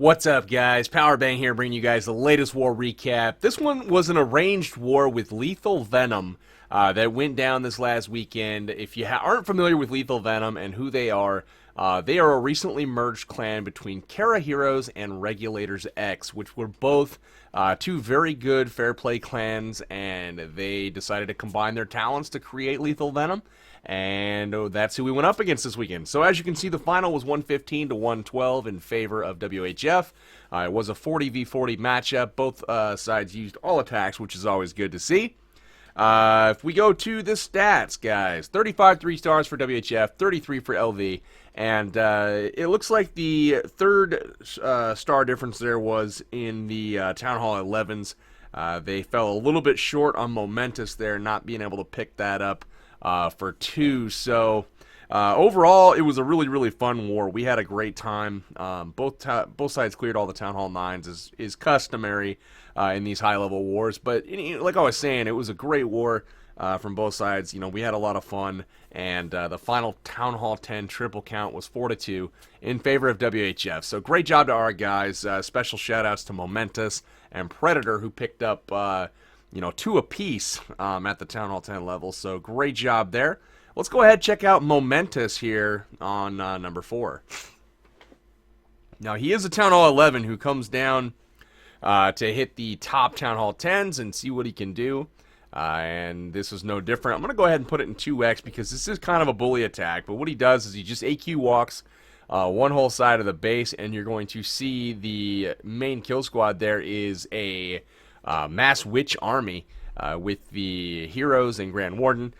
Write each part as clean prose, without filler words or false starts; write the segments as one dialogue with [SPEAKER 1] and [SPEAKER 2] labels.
[SPEAKER 1] What's up, guys? Powerbang here, bringing you guys the latest war recap. This one was an arranged war with Lethal Venom that went down this last weekend. If you aren't familiar with Lethal Venom and who they are a recently merged clan between Kara Heroes and Regulators X, which were both two very good fair play clans, and they decided to combine their talents to create Lethal Venom. And that's who we went up against this weekend. So as you can see, the final was 115 to 112 in favor of WHF. It was a 40v40 matchup. Both sides used all attacks, which is always good to see. If we go to the stats, guys, 35 3-stars for WHF, 33 for LV. And it looks like the third star difference there was in the Town Hall 11s. They fell a little bit short on Momentus there, not being able to pick that up for 2. So overall, it was a really fun war. We had a great time. Both sides cleared all the Town Hall 9s, is customary in these high-level wars. But like I was saying, it was a great war from both sides. You know, we had a lot of fun, and the final Town Hall 10 triple count was 4-2 in favor of WHF. So great job to our guys. Special shout-outs to Momentus and Predator, who picked up 2 apiece at the Town Hall 10 level. So great job there. Let's go ahead and check out Momentus here on number 4. Now, he is a Town Hall 11 who comes down to hit the top Town Hall 10s and see what he can do. And this is no different. I'm going to go ahead and put it in 2x because this is kind of a bully attack. But what he does is he just AQ walks one whole side of the base, and you're going to see the main kill squad there is a mass witch army with the heroes and Grand Warden.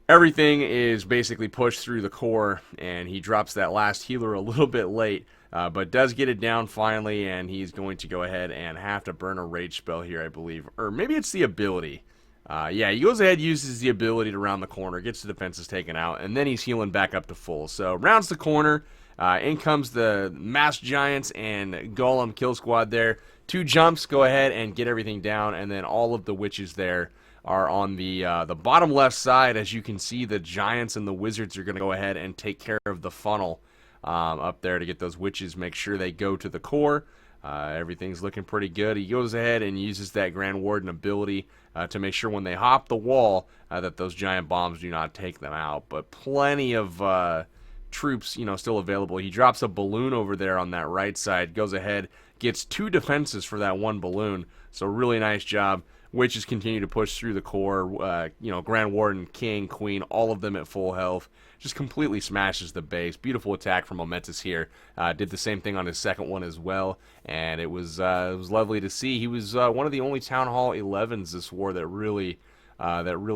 [SPEAKER 1] Everything is basically pushed through the core, and he drops that last healer a little bit late, but does get it down finally, and he's going to go ahead and have to burn a rage spell here, I believe. Or maybe it's the ability. Yeah, he goes ahead, uses the ability to round the corner, gets the defenses taken out, and then he's healing back up to full. So rounds the corner, in comes the mass giants and golem kill squad there. 2 jumps, go ahead and get everything down, and then all of the witches there are on the bottom left side. As you can see, the giants and the wizards are going to go ahead and take care of the funnel up there to get those witches, make sure they go to the core. Everything's looking pretty good. He goes ahead and uses that Grand Warden ability to make sure when they hop the wall that those giant bombs do not take them out. But plenty of troops, still available. He drops a balloon over there on that right side, goes ahead, gets 2 defenses for that 1 balloon. So really nice job. Witches continue to push through the core. Grand Warden, King, Queen, all of them at full health. Just completely smashes the base. Beautiful attack from Momentus here. Did the same thing on his second one as well, and it was lovely to see. He was one of the only Town Hall 11s this war that really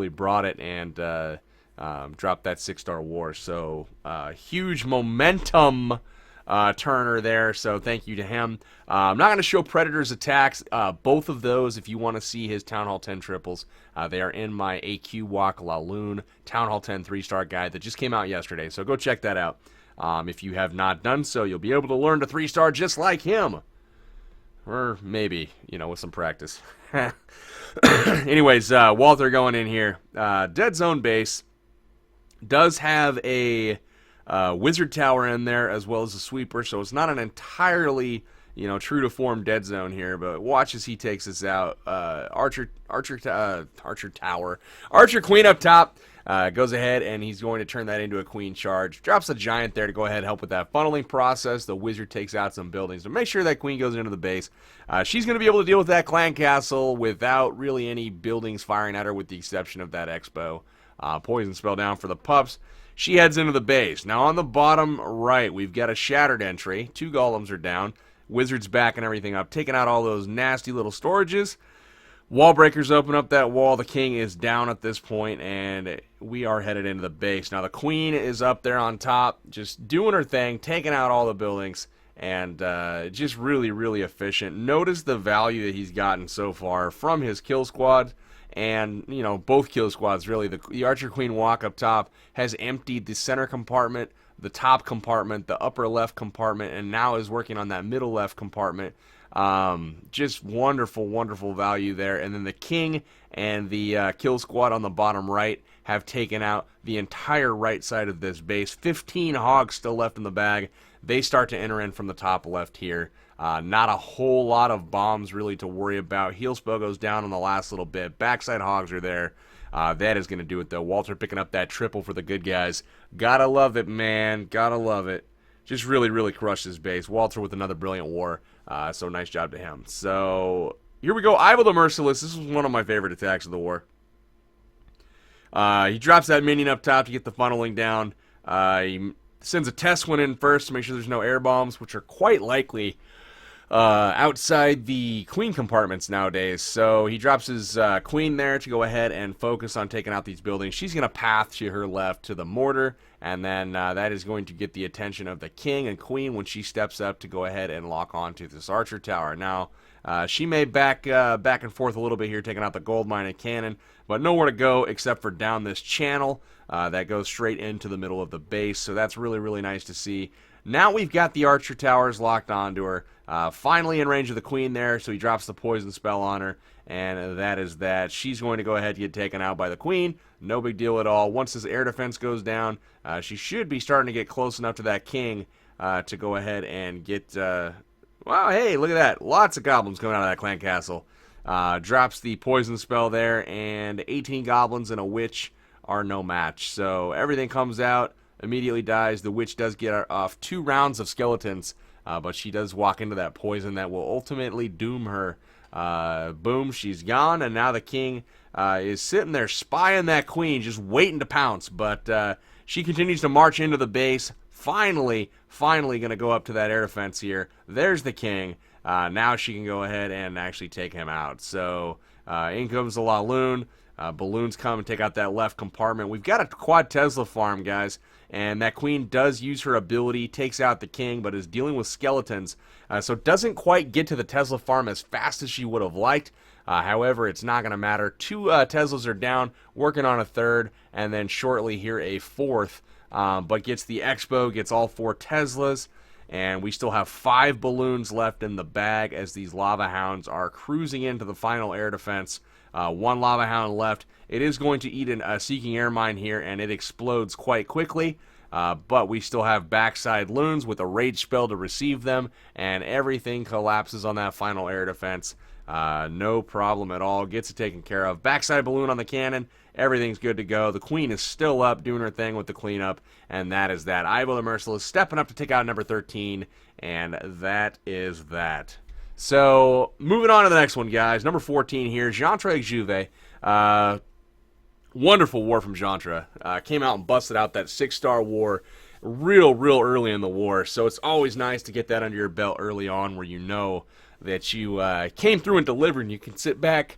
[SPEAKER 1] brought it and dropped that 6-star war. So huge momentum turner there, so thank you to him. I'm not going to show Predator's attacks. Both of those, if you want to see his Town Hall 10 triples, they are in my AQ Walk La Lune Town Hall 10 3-star guide that just came out yesterday, so go check that out. If you have not done so, you'll be able to learn to 3-star just like him. Or maybe, with some practice. Anyways, Walther going in here. Dead Zone base does have a wizard tower in there as well as a sweeper, so it's not an entirely true to form dead zone here, but watch as he takes us out. Archer tower, Archer Queen up top, goes ahead and he's going to turn that into a Queen charge, drops a giant there to go ahead and help with that funneling process. The wizard takes out some buildings to make sure that Queen goes into the base. She's going to be able to deal with that clan castle without really any buildings firing at her, with the exception of that expo. Poison spell down for the pups. She heads into the base. Now on the bottom right, we've got a shattered entry. 2 golems are down. Wizard's backing everything up, taking out all those nasty little storages. Wall breakers open up that wall. The king is down at this point, and we are headed into the base. Now the queen is up there on top, just doing her thing, taking out all the buildings, and just really efficient. Notice the value that he's gotten so far from his kill squad. And, both kill squads, really. The Archer Queen walk up top has emptied the center compartment, the top compartment, the upper left compartment, and now is working on that middle left compartment. Just wonderful value there. And then the king and the kill squad on the bottom right have taken out the entire right side of this base. 15 hogs still left in the bag. they start to enter in from the top left here. Not a whole lot of bombs really to worry about. Heal spell goes down on the last little bit. Backside hogs are there. That is going to do it, though. Walter picking up that triple for the good guys. Gotta love it, man. Gotta love it. Just really, really crushed his base. Walter with another brilliant war. So nice job to him. So here we go. Ivo the Merciless. This was one of my favorite attacks of the war. He drops that minion up top to get the funneling down. He sends a test one in first to make sure there's no air bombs, which are quite likely outside the queen compartments nowadays. So he drops his queen there to go ahead and focus on taking out these buildings. She's going to path to her left to the mortar, and then that is going to get the attention of the king and queen when she steps up to go ahead and lock onto this archer tower. Now, she may back and forth a little bit here, taking out the gold mine and cannon, but nowhere to go except for down this channel that goes straight into the middle of the base. So that's really, really nice to see. Now we've got the archer towers locked onto her. Finally in range of the queen there, so he drops the poison spell on her, and that is that. She's going to go ahead and get taken out by the queen. No big deal at all. Once this air defense goes down, she should be starting to get close enough to that king to go ahead and get... wow, hey, look at that. Lots of goblins coming out of that clan castle. Drops the poison spell there, and 18 goblins and a witch are no match. So everything comes out, immediately dies. The witch does get off 2 rounds of skeletons, but she does walk into that poison that will ultimately doom her. Boom, she's gone, and now the king is sitting there spying that queen, just waiting to pounce. But she continues to march into the base. Finally going to go up to that air defense here. There's the king. Now she can go ahead and actually take him out. So in comes the Laloon. Balloons come and take out that left compartment. We've got a quad Tesla farm, guys, and that queen does use her ability, takes out the king, but is dealing with skeletons, so doesn't quite get to the Tesla farm as fast as she would have liked. However, it's not going to matter. 2 Teslas are down, working on a third, and then shortly here a fourth, but gets the Expo, gets all 4 Teslas, and we still have 5 balloons left in the bag as these lava hounds are cruising into the final air defense. 1 lava hound left. It is going to eat a seeking air mine here, and it explodes quite quickly. But we still have backside loons with a rage spell to receive them, and everything collapses on that final air defense. No problem at all. Gets it taken care of. Backside balloon on the cannon. Everything's good to go. The queen is still up, doing her thing with the cleanup, and that is that. Ivo the Merciless stepping up to take out number 13, and that is that. So, moving on to the next one, guys. Number 14 here, Jantra Juve. Wonderful war from Jantra. Came out and busted out that 6-star war real early in the war. So it's always nice to get that under your belt early on where you know that you came through and delivered, and you can sit back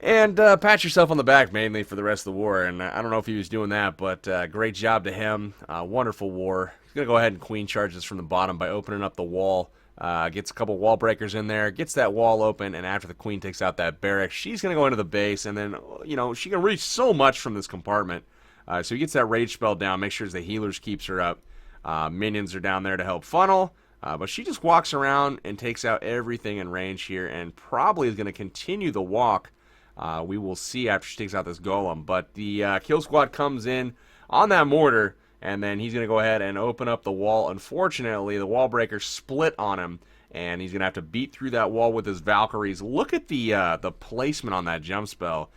[SPEAKER 1] and pat yourself on the back mainly for the rest of the war. And I don't know if he was doing that, but great job to him. Wonderful war. He's going to go ahead and queen charge this from the bottom by opening up the wall. Gets a couple wall breakers in there, gets that wall open, and after the queen takes out that barrack, she's going to go into the base, and then, you know, she can reach so much from this compartment. So he gets that rage spell down, make sure the healers keeps her up. Minions are down there to help funnel, but she just walks around and takes out everything in range here, and probably is going to continue the walk. We will see after she takes out this golem, but the kill squad comes in on that mortar, and then he's going to go ahead and open up the wall. Unfortunately, the wall breaker split on him, and he's going to have to beat through that wall with his Valkyries. Look at the placement on that jump spell.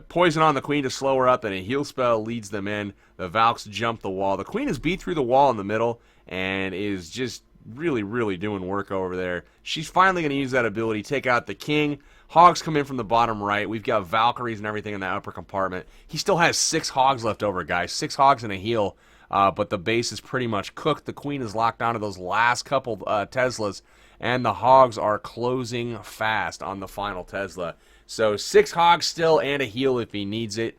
[SPEAKER 1] Poison on the queen to slow her up, and a heal spell leads them in. The Valks jump the wall. The queen is beat through the wall in the middle and is just really doing work over there. She's finally going to use that ability, take out the king. Hogs come in from the bottom right. We've got Valkyries and everything in that upper compartment. He still has 6 hogs left over, guys. 6 hogs and a heal, but the base is pretty much cooked. The queen is locked onto those last couple Teslas, and the hogs are closing fast on the final Tesla. So 6 hogs still and a heal if he needs it.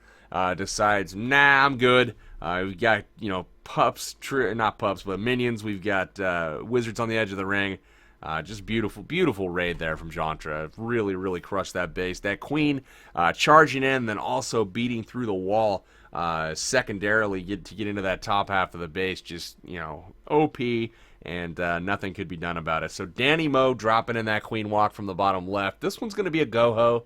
[SPEAKER 1] Decides, nah, I'm good. We've got, you know, pups, not pups, but minions. We've got wizards on the edge of the ring. Just beautiful raid there from Jantra. Really crushed that base. That queen charging in, then also beating through the wall secondarily to get into that top half of the base. Just, you know, OP, and nothing could be done about it. So Danny Moe dropping in that queen walk from the bottom left. This one's going to be a go-ho.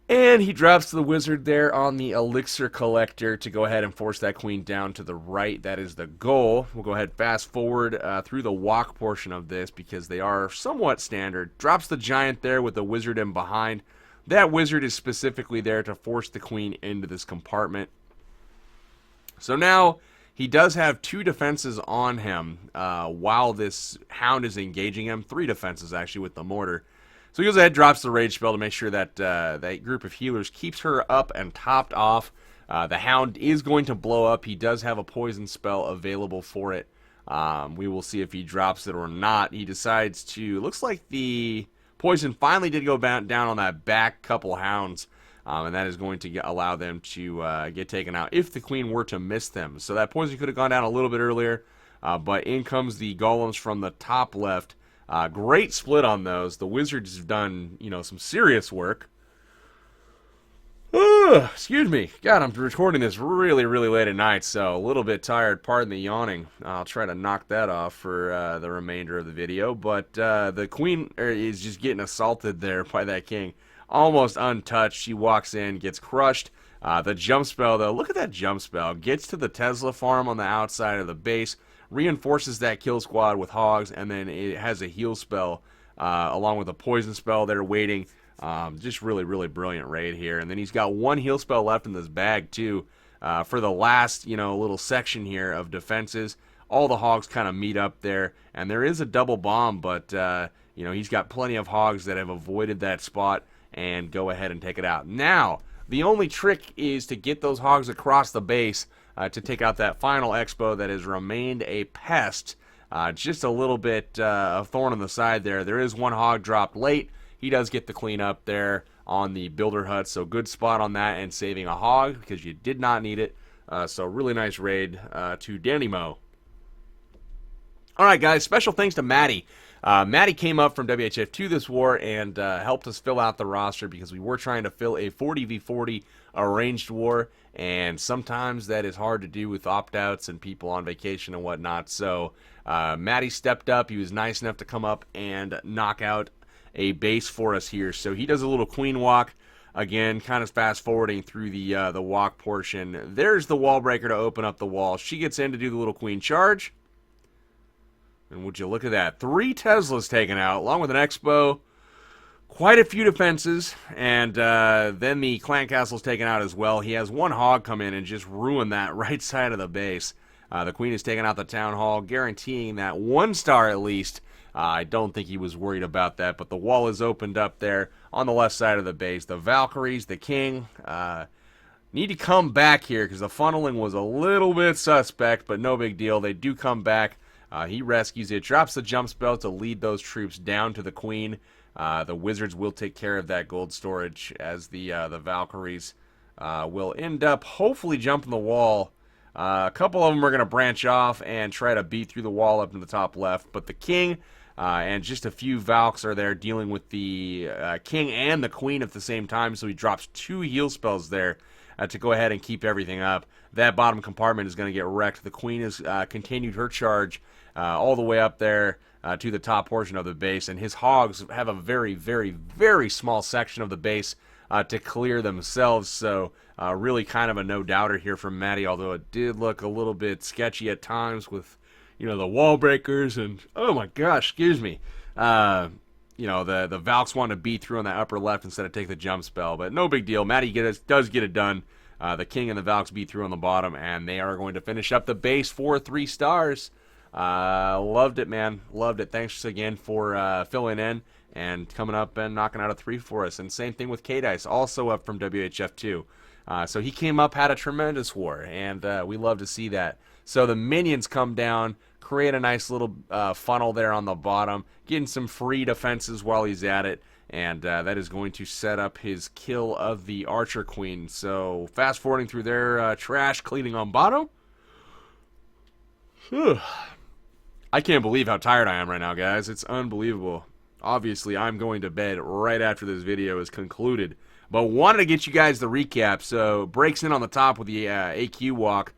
[SPEAKER 1] And he drops to the wizard there on the elixir collector to go ahead and force that queen down to the right. That is the goal. We'll go ahead fast forward through the walk portion of this because they are somewhat standard. Drops the giant there with the wizard in behind. That wizard is specifically there to force the queen into this compartment. So now he does have 2 defenses on him while this hound is engaging him. 3 defenses actually with the mortar. So he goes ahead, drops the rage spell to make sure that that group of healers keeps her up and topped off. The hound is going to blow up. He does have a poison spell available for it. We will see if he drops it or not. He decides to, looks like the poison finally did go down on that back couple hounds. And that is going to allow them to get taken out if the queen were to miss them. So that poison could have gone down a little bit earlier. But in comes the golems from the top left. Great split on those. The wizards have done, some serious work. Excuse me. God, I'm recording this really, really late at night, so a little bit tired. Pardon the yawning. I'll try to knock that off for the remainder of the video. But the queen is just getting assaulted there by that king. Almost untouched. She walks in, gets crushed. The jump spell, though, look at that jump spell. Gets to the Tesla farm on the outside of the base. Reinforces that kill squad with hogs, and then it has a heal spell along with a poison spell there waiting. Just really, really brilliant raid here. And then he's got 1 heal spell left in this bag, too, for the last, little section here of defenses. All the hogs kind of meet up there, and there is a double bomb, but, he's got plenty of hogs that have avoided that spot and go ahead and take it out. Now, the only trick is to get those hogs across the base to take out that final expo that has remained a pest. Just a little bit of thorn on the side there. There is 1 hog dropped late. He does get the clean up there on the builder hut, so good spot on that and saving a hog because you did not need it. So really nice raid to Danny Mo. All right, guys, special thanks to Maddie. Maddie came up from WHF to this war and helped us fill out the roster because we were trying to fill a 40v40 arranged war, and sometimes that is hard to do with opt-outs and people on vacation and whatnot. So Maddie stepped up. He was nice enough to come up and knock out a base for us here. So he does a little queen walk. Again, kind of fast-forwarding through the walk portion. There's the wall breaker to open up the wall. She gets in to do the little queen charge. And would you look at that? 3 Teslas taken out, along with an Expo. Quite a few defenses. And then the clan castle's taken out as well. He has 1 hog come in and just ruin that right side of the base. The queen has taken out the town hall, guaranteeing that 1 star at least. I don't think he was worried about that, but the wall is opened up there on the left side of the base. The Valkyries, the king, need to come back here because the funneling was a little bit suspect, but no big deal. They do come back. He rescues it, drops the jump spell to lead those troops down to the queen. The wizards will take care of that gold storage as the Valkyries will end up hopefully jumping the wall. A couple of them are going to branch off and try to beat through the wall up in the top left, but the king and just a few Valks are there dealing with the king and the queen at the same time, so he drops 2 heal spells there to go ahead and keep everything up. That bottom compartment is going to get wrecked. The queen has continued her charge all the way up there to the top portion of the base, and his hogs have a very, very, very small section of the base to clear themselves, so really kind of a no-doubter here from Maddie, although it did look a little bit sketchy at times with, the wall breakers and, oh my gosh, excuse me, the Valks want to beat through on that upper left instead of take the jump spell, but no big deal. Maddie does get it done. The king and the Valks beat through on the bottom, and they are going to finish up the base for 3 stars. Loved it, man. Loved it. Thanks again for filling in and coming up and knocking out a 3 for us. And same thing with Kadis, also up from WHF 2. So he came up, had a tremendous war, and we love to see that. So the minions come down, create a nice little funnel there on the bottom, getting some free defenses while he's at it, and that is going to set up his kill of the Archer Queen. So fast forwarding through their trash, cleaning on bottom. I can't believe how tired I am right now, guys. It's unbelievable. Obviously, I'm going to bed right after this video is concluded, but wanted to get you guys the recap. So breaks in on the top with the AQ walk,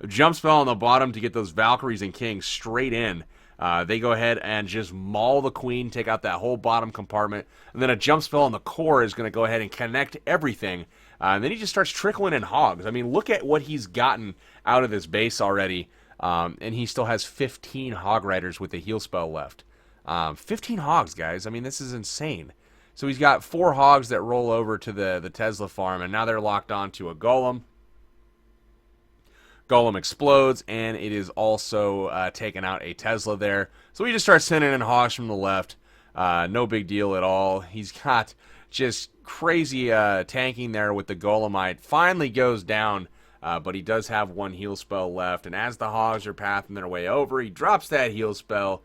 [SPEAKER 1] jump spell on the bottom to get those Valkyries and Kings straight in. They go ahead and just maul the queen, take out that whole bottom compartment, and then a jump spell on the core is going to go ahead and connect everything. And then he just starts trickling in hogs. I mean, look at what he's gotten out of this base already, and he still has 15 hog riders with a heal spell left. 15 hogs, guys. I mean, this is insane. So he's got 4 hogs that roll over to the Tesla farm, and now they're locked on to a golem. Golem explodes, and it is also taking out a Tesla there. So he just starts sending in hogs from the left. No big deal at all. He's got just crazy tanking there with the Golemite. Finally goes down, but he does have 1 heal spell left. And as the hogs are pathing their way over, he drops that heal spell,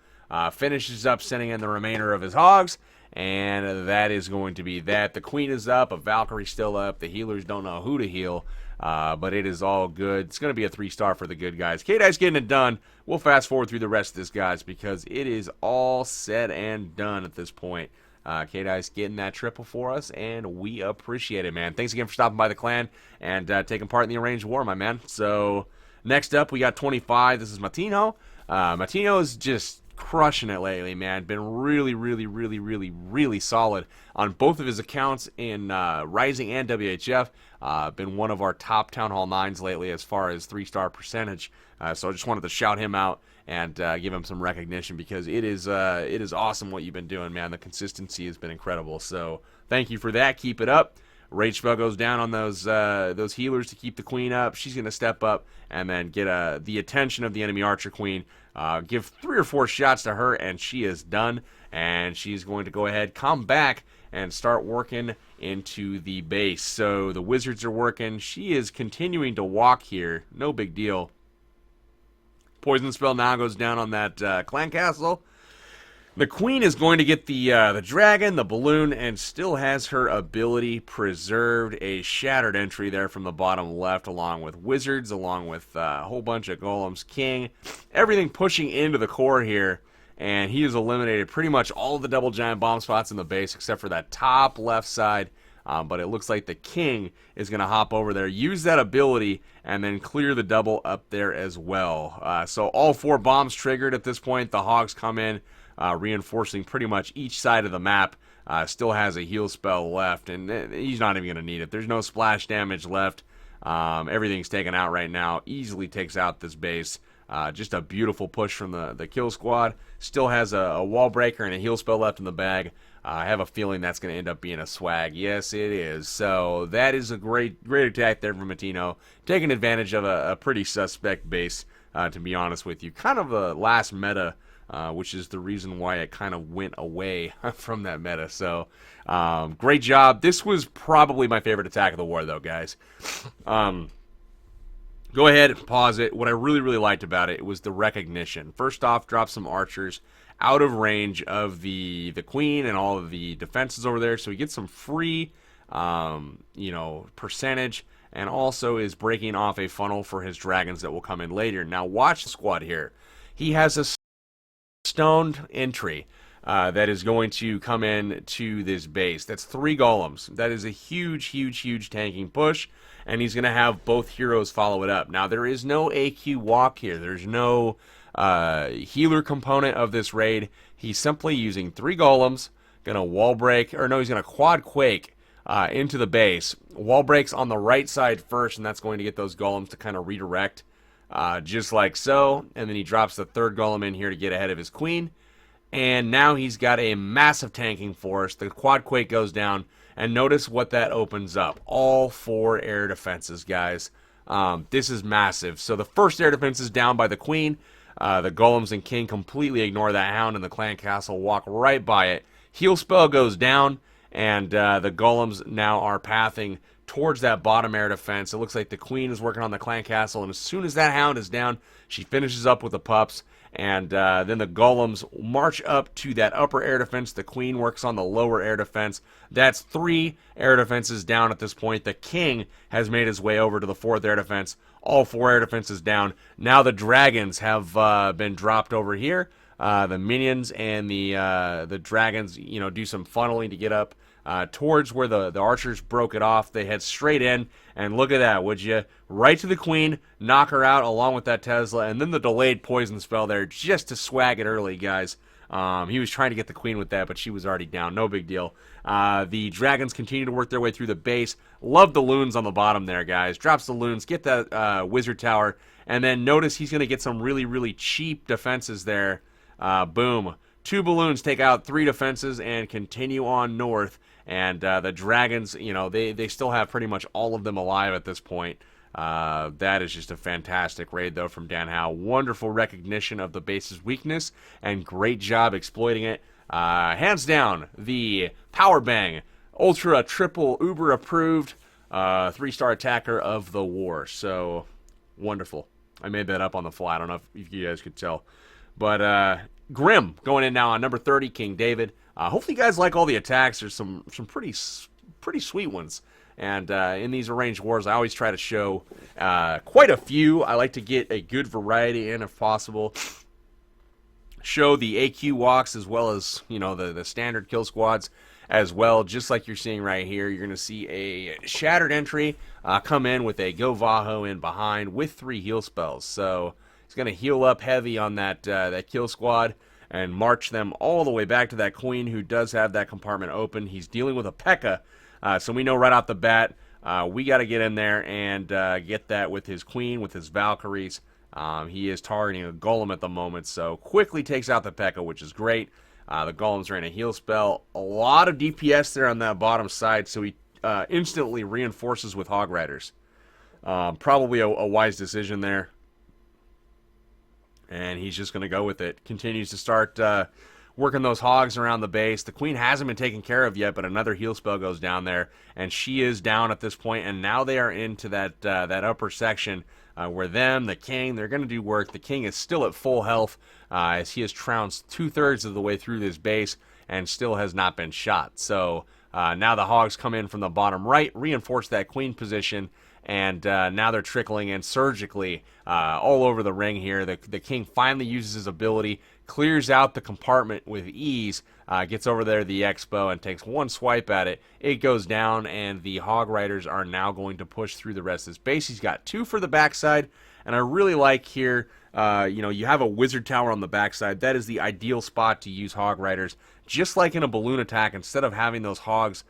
[SPEAKER 1] finishes up sending in the remainder of his hogs. And that is going to be that. The queen is up, a Valkyrie's still up. The healers don't know who to heal. But it is all good. It's going to be a 3-star for the good guys. Kadis getting it done. We'll fast forward through the rest of this, guys, because it is all said and done at this point. Kadis getting that triple for us, and we appreciate it, man. Thanks again for stopping by the clan and taking part in the arranged war, my man. So next up, we got 25. This is Martino. Martino is just crushing it lately, man. Been really solid on both of his accounts in Rising and WHF. Been one of our top Town Hall 9s lately as far as 3-star percentage. So I just wanted to shout him out and give him some recognition, because it is awesome what you've been doing, man. The consistency has been incredible. So thank you for that. Keep it up. Rage spell goes down on those healers to keep the queen up. She's going to step up and then get the attention of the enemy archer queen. Give 3 or 4 shots to her, and she is done. And she's going to go ahead, come back, and start working into the base. So the wizards are working. She is continuing to walk here. No big deal. Poison spell now goes down on that clan castle. The queen is going to get the dragon, the balloon, and still has her ability preserved. A shattered entry there from the bottom left, along with wizards, along with a whole bunch of golems. King, everything pushing into the core here, and he has eliminated pretty much all of the double giant bomb spots in the base, except for that top left side. But it looks like the king is going to hop over there, use that ability, and then clear the double up there as well. So all 4 bombs triggered at this point. The hogs come in, reinforcing pretty much each side of the map. Still has a heal spell left, and he's not even going to need it. There's no splash damage left. Everything's taken out right now. Easily takes out this base. Just a beautiful push from the kill squad. Still has a wall breaker and a heal spell left in the bag. I have a feeling that's going to end up being a swag. Yes, it is. So that is a great attack there from Martino. Taking advantage of a pretty suspect base, to be honest with you. Kind of a last meta, which is the reason why it kind of went away from that meta. So great job. This was probably my favorite attack of the war, though, guys. Go ahead, pause it. What I really liked about it was the recognition. First off, drop some archers out of range of the queen and all of the defenses over there, so he gets some free percentage, and also is breaking off a funnel for his dragons that will come in later. Now watch the squad here. He has a stoned entry that is going to come in to this base. That's 3 golems. That is a huge tanking push, and he's going to have both heroes follow it up. Now there is no AQ walk here. There's no healer component of this raid. He's simply using 3 golems, gonna wall break, or no, he's gonna quad quake into the base. Wall breaks on the right side first, and that's going to get those golems to kind of redirect, just like so. And then he drops the 3rd golem in here to get ahead of his queen. And now he's got a massive tanking force. The quad quake goes down, and notice what that opens up. All 4 air defenses, guys. This is massive. So the first air defense is down by the queen. The golems and king completely ignore that hound, and the clan castle walk right by it. Heal spell goes down, and the golems now are pathing towards that bottom air defense. It looks like the queen is working on the clan castle, and as soon as that hound is down, she finishes up with the pups, and then the golems march up to that upper air defense. The queen works on the lower air defense. That's 3 air defenses down at this point. The king has made his way over to the 4th air defense. All 4 air defenses down. Now the dragons have been dropped over here. The minions and the dragons, do some funneling to get up towards where the archers broke it off. They head straight in, and look at that, would you? Right to the queen, knock her out along with that Tesla, and then the delayed poison spell there just to swag it early, guys. He was trying to get the queen with that, but she was already down. No big deal. The dragons continue to work their way through the base. Love the loons on the bottom there, guys. Drops the loons, get that wizard tower, and then notice he's going to get some really, really cheap defenses there. Boom. 2 balloons take out 3 defenses and continue on north. And the dragons, you know, they still have pretty much all of them alive at this point. That is just a fantastic raid, though, from Dan Howe. Wonderful recognition of the base's weakness and great job exploiting it. Hands down, the Powerbang, Ultra, Triple, Uber approved 3-star attacker of the war. So, wonderful. I made that up on the fly. I don't know if you guys could tell. But Grim going in now on number 30, King David. Hopefully you guys like all the attacks. There's some pretty sweet ones. And in these arranged wars, I always try to show quite a few. I like to get a good variety in if possible. Show the AQ walks as well as, you know, the standard kill squads as well. Just like you're seeing right here, you're going to see a Shattered entry come in with a Go Vaho in behind with 3 heal spells. So he's going to heal up heavy on that kill squad and march them all the way back to that queen who does have that compartment open. He's dealing with a P.E.K.K.A. So we know right off the bat, we got to get in there and get that with his queen, with his Valkyries. He is targeting a golem at the moment, so quickly takes out the P.E.K.K.A., which is great. The golems are in a heal spell. A lot of DPS there on that bottom side, so he instantly reinforces with Hog Riders. Probably a wise decision there. And he's just going to go with it. Continues to start working those hogs around the base. The queen hasn't been taken care of yet, but another heal spell goes down there, and she is down at this point. And now they are into that upper section where the king, they're going to do work. The king is still at full health as he has trounced 2/3 of the way through this base and still has not been shot. So now the hogs come in from the bottom right, reinforce that queen position. And now they're trickling in surgically all over the ring here. The king finally uses his ability, clears out the compartment with ease, gets over there to the expo and takes one swipe at it. It goes down, and the Hog Riders are now going to push through the rest of this base. He's got 2 for the backside, and I really like here, you know, you have a wizard tower on the backside. That is the ideal spot to use Hog Riders. Just like in a balloon attack, instead of having those hogs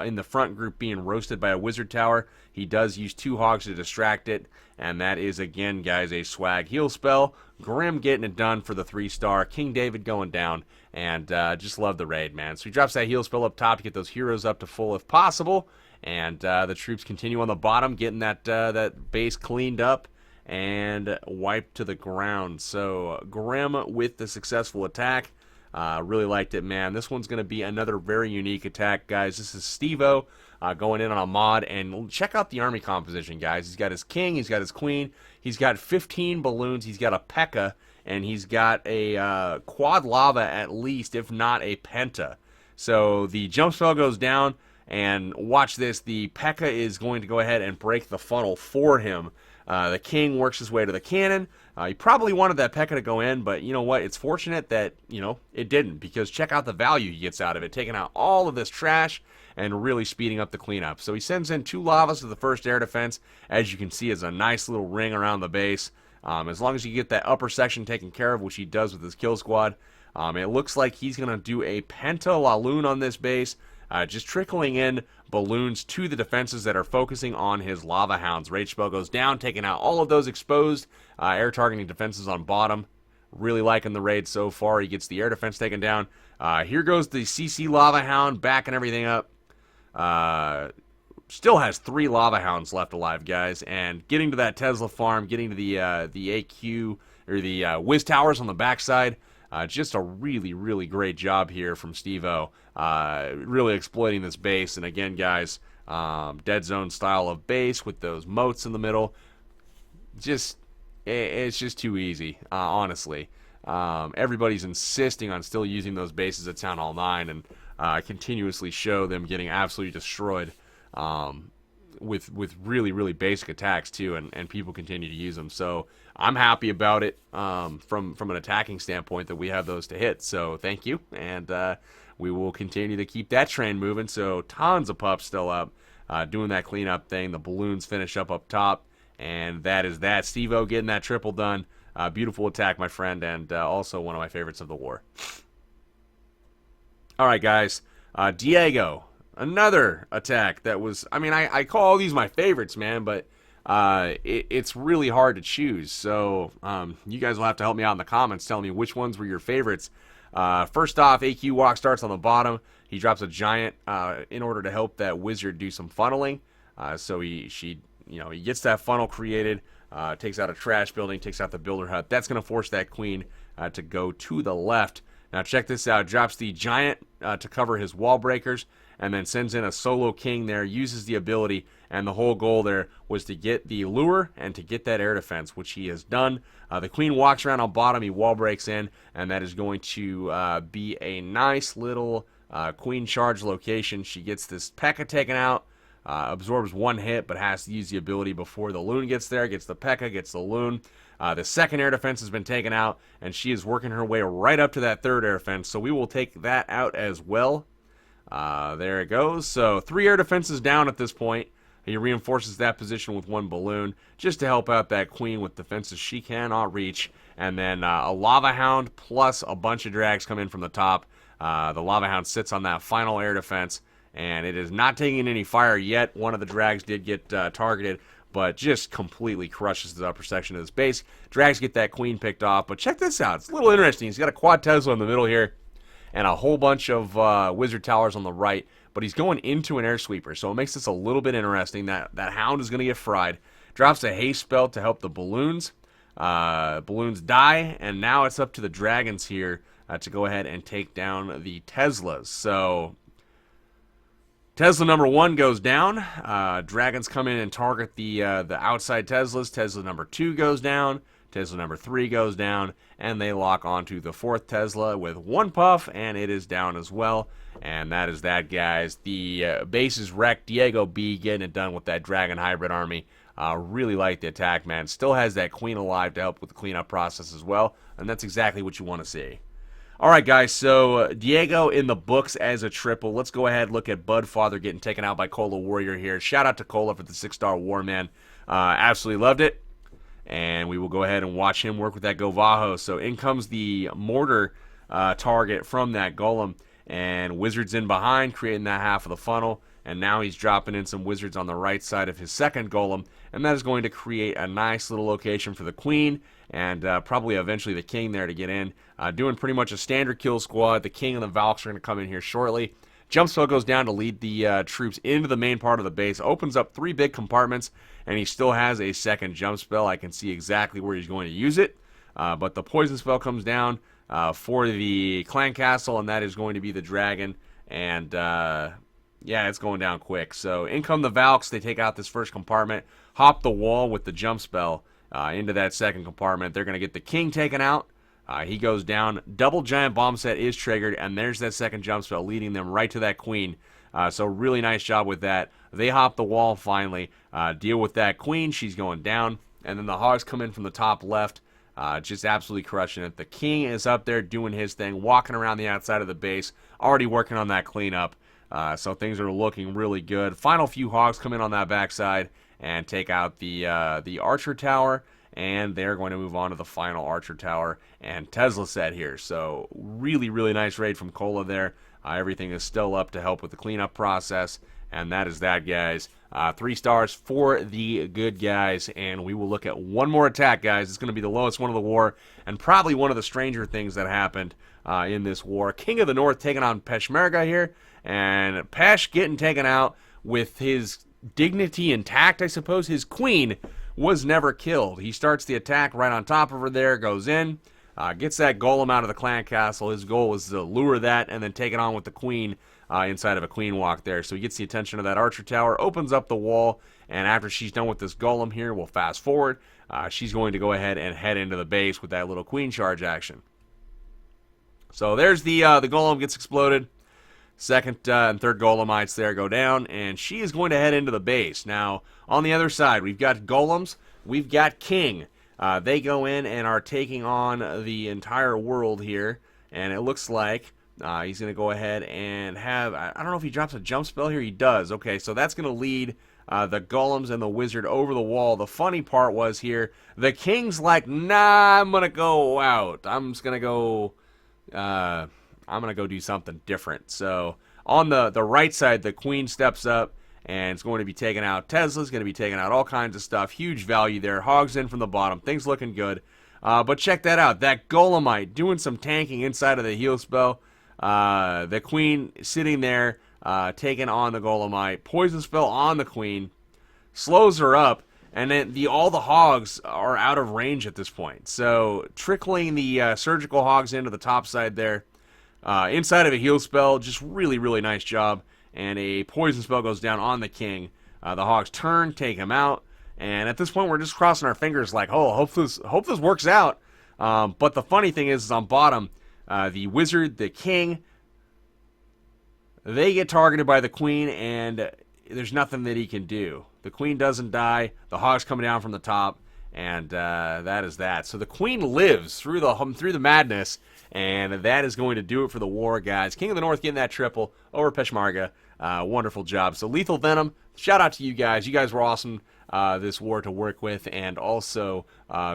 [SPEAKER 1] in the front group being roasted by a wizard tower, he does use 2 hogs to distract it, and that is, again, guys, a swag heal spell. Grim getting it done for the 3-star. King David going down, and just love the raid, man. So he drops that heal spell up top to get those heroes up to full if possible, and the troops continue on the bottom, getting that base cleaned up and wiped to the ground. So Grim with the successful attack. Really liked it, man. This one's going to be another very unique attack, guys. This is Steo going in on a mod, and check out the army composition, guys. He's got his king, he's got his queen, he's got 15 balloons, he's got a P.E.K.K.A., and he's got a quad lava at least, if not a penta. So the jump spell goes down, and watch this. The P.E.K.K.A. is going to go ahead and break the funnel for him. The king works his way to the cannon. He probably wanted that P.E.K.K.A. to go in, but you know what? It's fortunate that, you know, it didn't, because check out the value he gets out of it, taking out all of this trash and really speeding up the cleanup. So he sends in 2 lavas to the first air defense. As you can see, it's a nice little ring around the base. As long as you get that upper section taken care of, which he does with his kill squad, it looks like he's going to do a Penta Laloon on this base, just trickling in balloons to the defenses that are focusing on his lava hounds. Rage spell goes down, taking out all of those exposed air targeting defenses on bottom. Really liking the raid so far. He gets the air defense taken down. Here goes the CC lava hound, backing everything up. Still has 3 lava hounds left alive, guys, and getting to that Tesla farm, getting to the AQ or the Wiz towers on the backside. Just a really, really great job here from Steo. Really exploiting this base, and again, guys, dead zone style of base with those moats in the middle. It's just too easy, honestly. Everybody's insisting on still using those bases at Town Hall 9, and continuously show them getting absolutely destroyed with really, really basic attacks too, and people continue to use them. So I'm happy about it from an attacking standpoint that we have those to hit. So thank you, and we will continue to keep that train moving. So tons of pups still up, doing that cleanup thing. The balloons finish up top, and that is that. Steve-O getting that triple done. Beautiful attack, my friend, and also one of my favorites of the war. All right, guys. Diego, another attack that was, I mean, I call all these my favorites, man, but it's really hard to choose. So you guys will have to help me out in the comments telling me which ones were your favorites. First off, AQ Walk starts on the bottom. He drops a giant in order to help that wizard do some funneling. So he gets that funnel created, takes out a trash building, takes out the builder hut. That's going to force that queen to go to the left. Now check this out. Drops the giant to cover his wall breakers, and then sends in a solo king there, uses the ability, and the whole goal there was to get the lure and to get that air defense, which he has done. The queen walks around on bottom, he wall breaks in, and that is going to be a nice little queen charge location. She gets this P.E.K.K.A taken out, absorbs one hit, but has to use the ability before the loon gets there, gets the P.E.K.K.A, gets the loon. The second air defense has been taken out, and she is working her way right up to that third air defense, so we will take that out as well. There it goes. So 3 air defenses down at this point. He reinforces that position with 1 balloon just to help out that queen with defenses she cannot reach. And then a lava hound plus a bunch of drags come in from the top. The lava hound sits on that final air defense, and it is not taking any fire yet. One of the drags did get targeted, but just completely crushes the upper section of this base. Drags get that queen picked off, but check this out. It's a little interesting. He's got a quad Tesla in the middle here and a whole bunch of wizard towers on the right, but he's going into an air sweeper, so it makes this a little bit interesting. That hound is going to get fried. Drops a haste spell to help the balloons. Balloons die, and now it's up to the dragons here to go ahead and take down the Teslas. So Tesla number 1 goes down. Dragons come in and target the outside Teslas. Tesla number 2 goes down. Tesla number 3 goes down, and they lock onto the 4th Tesla with 1 puff, and it is down as well. And that is that, guys. The base is wrecked. Diego B getting it done with that Dragon Hybrid army. Really like the attack, man. Still has that queen alive to help with the cleanup process as well, and that's exactly what you want to see. All right, guys, so Diego in the books as a triple. Let's go ahead and look at Budfather getting taken out by Cola Warrior here. Shout out to Cola for the 6-star war, man. Absolutely loved it. And we will go ahead and watch him work with that Govajo. So in comes the mortar target from that golem. And wizards in behind, creating that half of the funnel. And now he's dropping in some wizards on the right side of his second golem. And that is going to create a nice little location for the queen. And probably eventually the king there to get in. Doing pretty much a standard kill squad. The king and the Valks are going to come in here shortly. Jump spell goes down to lead the troops into the main part of the base. Opens up 3 big compartments, and he still has a second jump spell. I can see exactly where he's going to use it. But the poison spell comes down for the clan castle, and that is going to be the dragon. And yeah, it's going down quick. So in come the Valks. They take out this first compartment, hop the wall with the jump spell into that second compartment. They're going to get the king taken out. He goes down. Double giant bomb set is triggered, and there's that second jump spell leading them right to that queen. So really nice job with that. They hop the wall finally. Deal with that queen. She's going down. And then the hogs come in from the top left. Just absolutely crushing it. The king is up there doing his thing, walking around the outside of the base, already working on that cleanup. So things are looking really good. Final few hogs come in on that backside and take out the archer tower. And they're going to move on to the final archer tower and Tesla set here. So really, really nice raid from Cola there. Everything is still up to help with the cleanup process. And that is that, guys. 3 stars for the good guys. And we will look at one more attack, guys. It's going to be the lowest one of the war. And probably one of the stranger things that happened in this war. King of the North taking on Peshmerga here. And Pesh getting taken out with his dignity intact, I suppose. His queen was never killed. He starts the attack right on top of her there, goes in, gets that golem out of the clan castle. His goal is to lure that and then take it on with the queen inside of a queen walk there. So he gets the attention of that archer tower, opens up the wall, and after she's done with this golem here, we'll fast forward. She's going to go ahead and head into the base with that little queen charge action. So there's the golem gets exploded. Second and third golemites there go down, and she is going to head into the base. Now, on the other side, we've got golems, we've got king. They go in and are taking on the entire world here, and it looks like He's going to go ahead and have, I don't know if he drops a jump spell here. He does. Okay, so that's going to lead the golems and the wizard over the wall. The funny part was here, the king's like, nah, I'm going to go out. I'm just going to go, I'm going to go do something different. So on the right side, the queen steps up and it's going to be taking out Tesla's, going to be taking out all kinds of stuff. Huge value there. Hogs in from the bottom. Things looking good. But check that out. That Golemite doing some tanking inside of the heal spell. The queen sitting there, taking on the Golemite. Poison spell on the queen. Slows her up. And then all the hogs are out of range at this point. So trickling the surgical hogs into the top side there. Inside of a heal spell. Just really, really nice job. And a poison spell goes down on the king. The hogs turn, take him out. And at this point, we're just crossing our fingers like, oh, hope this works out. But the funny thing is on bottom, the wizard, the king, they get targeted by the queen, and there's nothing that he can do. The queen doesn't die. The hog's coming down from the top, and that is that. So the queen lives through the madness, and that is going to do it for the war, guys. King of the North getting that triple over Peshmerga. Wonderful job. So Lethal Venom, shout out to you guys. You guys were awesome this war to work with, and also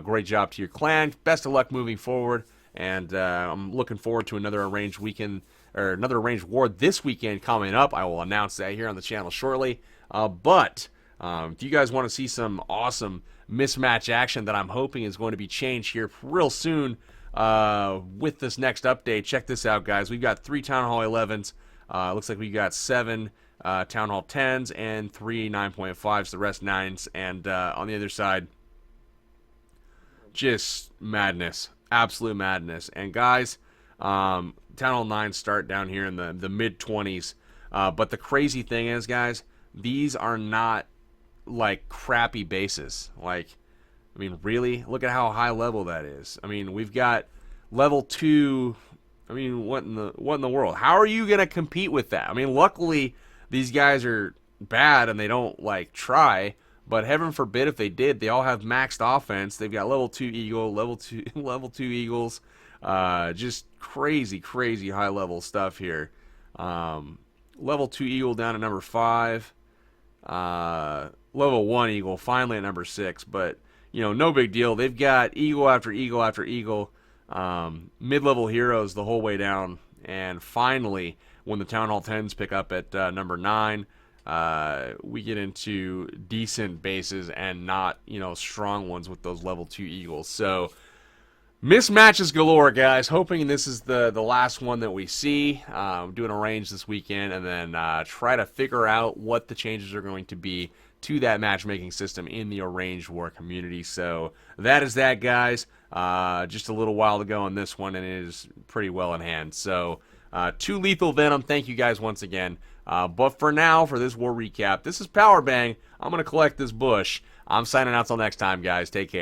[SPEAKER 1] great job to your clan. Best of luck moving forward, and I'm looking forward to another arranged weekend, or another arranged war this weekend coming up. I will announce that here on the channel shortly. But if you guys want to see some awesome mismatch action that I'm hoping is going to be changed here real soon with this next update, check this out, guys. We've got 3 Town Hall 11s. Looks like we got 7 Town Hall 10s and 3 9.5s, the rest 9s. And on the other side, just madness. Absolute madness. And guys, Town Hall 9s start down here in the mid-20s. But the crazy thing is, guys, these are not like crappy bases. Like, I mean, really? Look at how high level that is. I mean, we've got level 2... I mean, what in the world? How are you gonna compete with that? I mean, luckily these guys are bad and they don't like try. But heaven forbid if they did. They all have maxed offense. They've got level 2 eagle, level 2 eagles. Just crazy high level stuff here. Level 2 eagle down to number 5. Level 1 eagle finally at number 6. But you know, no big deal. They've got eagle after eagle after eagle. Mid-level heroes the whole way down, and finally when the Town Hall 10s pick up at number 9, we get into decent bases and not, you know, strong ones with those level 2 eagles. So mismatches galore, guys. Hoping this is the last one that we see. Doing a range this weekend, and then try to figure out what the changes are going to be to that matchmaking system in the arranged war community. So that is that, guys. Just a little while to go on this one, and it is pretty well in hand. So to Lethal Venom, thank you guys once again. But for now, for this war recap, this is Powerbang. I'm going to collect this bush. I'm signing out till next time, guys. Take care.